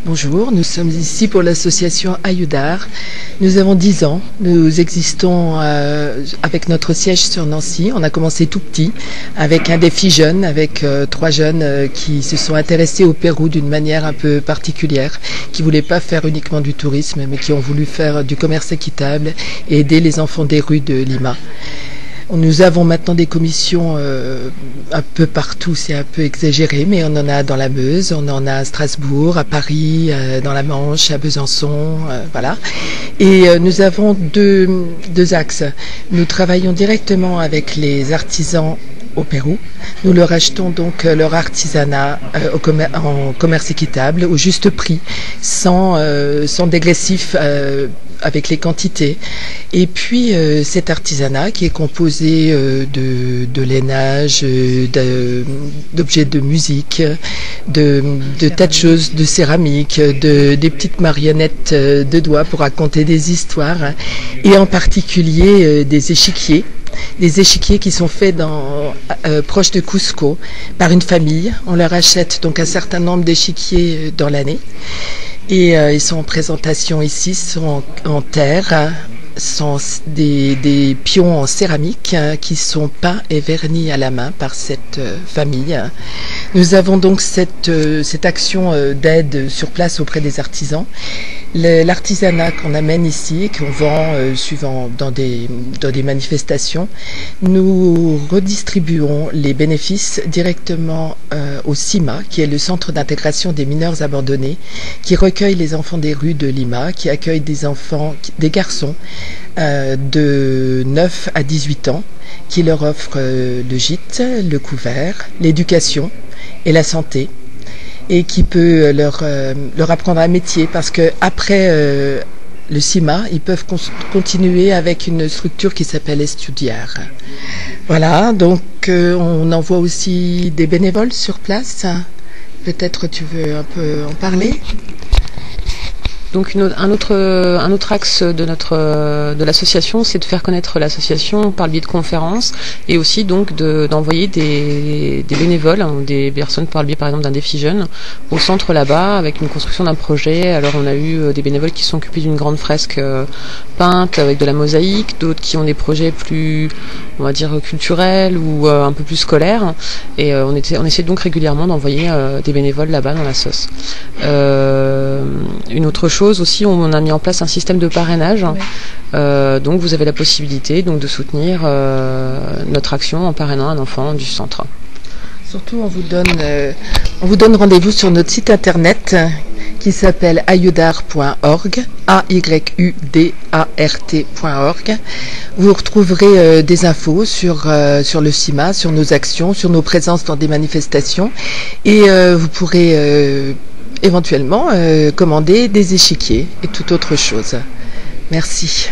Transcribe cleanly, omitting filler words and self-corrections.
Bonjour, nous sommes ici pour l'association Ayudar. Nous avons 10 ans, nous existons avec notre siège sur Nancy. On a commencé tout petit avec un défi jeune, avec 3 jeunes qui se sont intéressés au Pérou d'une manière un peu particulière, qui ne voulaient pas faire uniquement du tourisme, mais qui ont voulu faire du commerce équitable et aider les enfants des rues de Lima. Nous avons maintenant des commissions un peu partout, c'est un peu exagéré, mais on en a dans la Meuse, on en a à Strasbourg, à Paris, dans la Manche, à Besançon, voilà. Et nous avons deux axes. Nous travaillons directement avec les artisans au Pérou. Nous leur achetons donc leur artisanat en commerce équitable, au juste prix, sans dégressif avec les quantités. Et puis cet artisanat qui est composé de lainage, d'objets de musique, de tas de choses, de céramique, des petites marionnettes de doigts pour raconter des histoires, et en particulier des échiquiers. Des échiquiers qui sont faits proche de Cusco par une famille. On leur achète donc un certain nombre d'échiquiers dans l'année. Et ils sont en présentation ici, sont en terre, sont des pions en céramique qui sont peints et vernis à la main par cette famille. Nous avons donc cette action d'aide sur place auprès des artisans. L'artisanat qu'on amène ici, qu'on vend suivant dans des manifestations, nous redistribuons les bénéfices directement au CIMA, qui est le centre d'intégration des mineurs abandonnés, qui recueille les enfants des rues de Lima, qui accueille des garçons de 9 à 18 ans, qui leur offre le gîte, le couvert, l'éducation et la santé, et qui peut leur apprendre un métier, parce que après le CIMA, ils peuvent continuer avec une structure qui s'appelle Estudiar. Voilà, donc on envoie aussi des bénévoles sur place. Peut-être tu veux un peu en parler? Donc un autre axe de l'association, c'est de faire connaître l'association par le biais de conférences, et aussi donc d'envoyer des bénévoles, des personnes par le biais par exemple d'un défi jeune au centre là-bas, avec une construction d'un projet. Alors on a eu des bénévoles qui sont occupés d'une grande fresque peinte avec de la mosaïque, d'autres qui ont des projets plus, on va dire, culturels ou un peu plus scolaires, et on essaie donc régulièrement d'envoyer des bénévoles là-bas dans la sauce. Une autre chose aussi, on a mis en place un système de parrainage. Ouais. Donc vous avez la possibilité donc de soutenir notre action en parrainant un enfant du centre. Surtout, on vous donne rendez-vous sur notre site internet qui s'appelle ayudar.org, AYUDART.org. Vous retrouverez des infos sur le CIMA, sur nos actions, sur nos présences dans des manifestations, et vous pourrez éventuellement commander des échiquiers et toute autre chose. Merci.